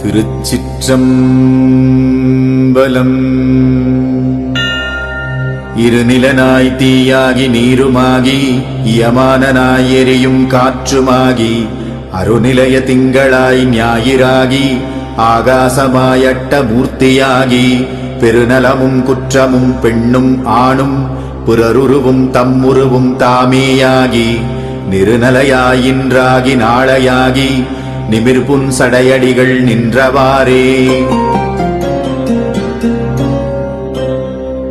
திருச்சிற்றம்பலம். இருநிலனாய் தீயாகி நீருமாகி யமானனாய் எரியும் காற்றுமாகி அருநிலைய திங்களாய் ஞாயிறாகி ஆகாசமாயட்ட மூர்த்தியாகி பெருநலமும் குற்றமும் பெண்ணும் ஆணும் புறருருவும் தம்முருவும் தாமேயாகி நிருநலையாயின்றாகி நாளையாகி நிமிர்புன் சடையடிகள் நின்றவாறே.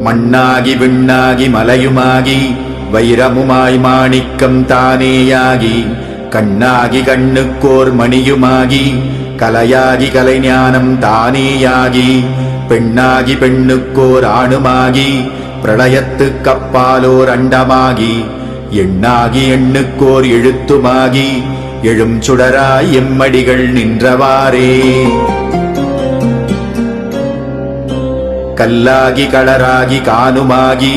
மண்ணாகி விண்ணாகி மலையுமாகி வைரமுமாய் மாணிக்கம் தானேயாகி கண்ணாகி கண்ணுக்கோர் மணியுமாகி கலையாகி கலைஞானம் தானேயாகி பெண்ணாகி பெண்ணுக்கோர் ஆணுமாகி பிரளயத்துக் கப்பாலோர் அண்டமாகி எண்ணாகி எண்ணுக்கோர் எழுத்துமாகி எழும் சுடராய் எம்மடிகள் நின்றவாறே. கல்லாகி களராகி கானுமாகி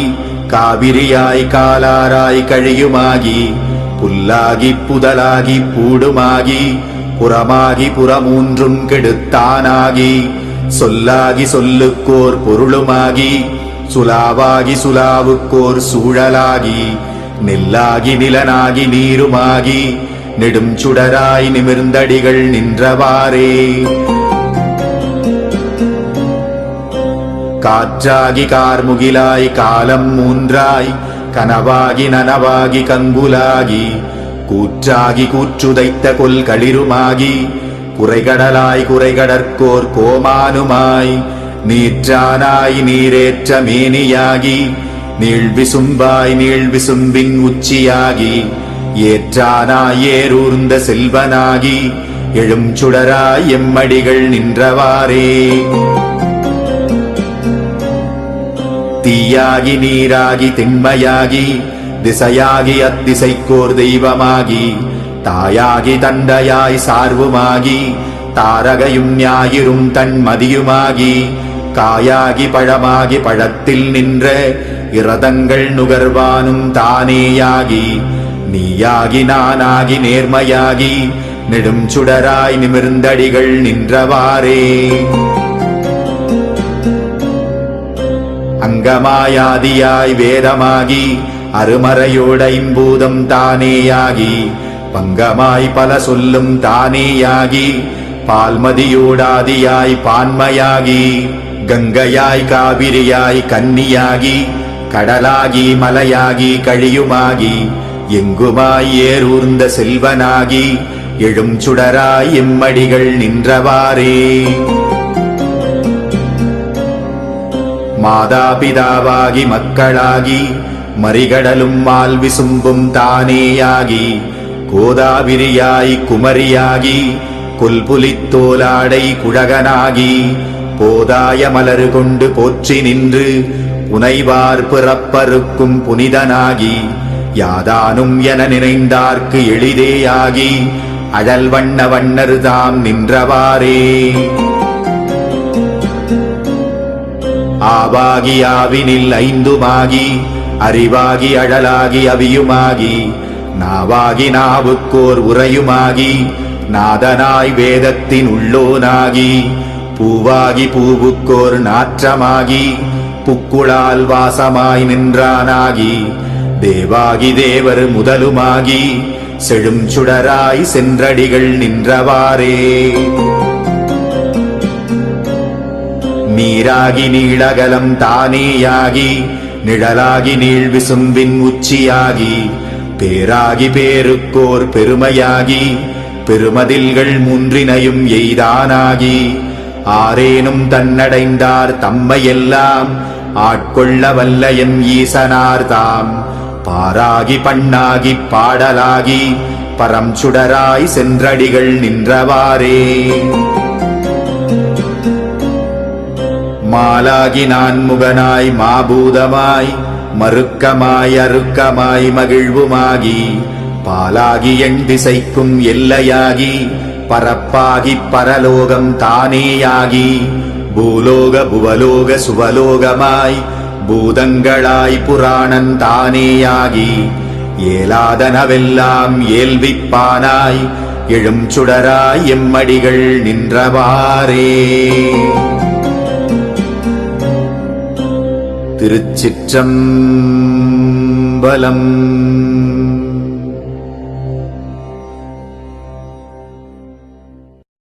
காவிரியாய் காலாராய் கழியுமாகி புல்லாகி புதலாகி பூடுமாகி புறமாகி புறமூன்றும் கெடுத்தானாகி சொல்லாகி சொல்லுக்கோர் பொருளுமாகி சுலாவாகி சுலாவுக்கோர் சூழலாகி நெல்லாகி நிலனாகி நீருமாகி நெடும் சுடராய் நிமிர்ந்தடிகள் நின்றவாறே. காற்றாகி கார்முகிலாய் காலம் மூன்றாய் கனவாகி நனவாகி கங்குலாகி கூற்றாகி கூற்றுதைத்த கொல்களிருமாகி குறைகடலாய் குறைகடற்கோர் கோமானுமாய் நீற்றானாய் நீரேற்ற மேனியாகி நீழ்விசும்பாய் நீழ்விசும்பின் உச்சியாகி ஏற்றானாய் ஏரூர்ந்த செல்வனாகி எழும் சுடராய் எம்மடிகள் நின்றவாறே. தீயாகி நீராகி திண்மையாகி திசையாகி அத்திசைக்கோர் தெய்வமாகி தாயாகி தண்டையாய் சார்வுமாகி தாரகையும் ஞாயிறும் தன்மதியுமாகி காயாகி பழமாகி பழத்தில் நின்ற இரதங்கள் நுகர்வானும் தானேயாகி நீயாகி நானாகி நேர்மையாகி நெடும் சுடராய் நிமிர்ந்தடிகள் நின்றவாறே. அங்கமாயாதியாய் வேதமாகி அருமறையோட இம்பூதம் தானேயாகி பங்கமாய் பல சொல்லும் தானேயாகி பால்மதியோடாதியாய் பான்மையாகி கங்கையாய் காவிரியாய் கன்னியாகி கடலாகி மலையாகி கழியுமாகி எங்குமாய் ஏரூர்ந்த செல்வனாகி எழும் சுடராய் எம்மடிகள் நின்றவாறே. மாதாபிதாவாகி மக்களாகி மறிகடலும் மால் விசும்பும் தானேயாகி கோதாவிரியாய் குமரியாகி கொல்புலித்தோலாடை குழகனாகி போதாய மலரு கொண்டு போற்றி நின்று புனைவார் பிறப்பருக்கும் புனிதனாகி யாதானும் என நினைந்தார்க்கு எளிதேயாகி அழல் வண்ண வண்ணருதாம் நின்றவாறே. ஆவாகி ஆவினில் ஐந்துமாகி அறிவாகி அழலாகி அவியுமாகி நாவாகி நாவுக்கோர் உரையுமாகி நாதனாய் வேதத்தின் உள்ளோனாகி பூவாகி பூவுக்கோர் நாற்றமாகி புக்குளால் வாசமாய் நின்றானாகி தேவாகி தேவர் முதலுமாகி செழும் சுடராய் சென்றடிகள் நின்றவாறே. நீராகி நீளகலம் தானேயாகி நிழலாகி நீழ்விசும்பின் உச்சியாகி பேராகி பேருக்கோர் பெருமையாகி பெருமதில்கள் மூன்றினையும் எய்தானாகி ஆரேனும் தன்னடைந்தார் தம்மையெல்லாம் ஆட்கொள்ள வல்ல எம் ஈசனார் தாம் பாராகி பண்ணாகி பாடலாகி பரம் சுடராய் சென்றடிகள் நின்றவாறே. மாலாகி நான்முகனாய் மாபூதமாய் மறுக்கமாய் அருக்கமாய் மகிழ்வுமாகி பாலாகி எண் திசைக்கும் எல்லையாகி பரப்பாகி பரலோகம் தானேயாகி பூலோக புவலோக சுவலோகமாய் பூதங்களாய் புராணன் தானேயாகி ஏலாதனவெல்லாம் ஏல்விப்பானாய் எழும் சுடராய் எம்மடிகள் நின்றவாறே. திருச்சிற்றம்பலம்.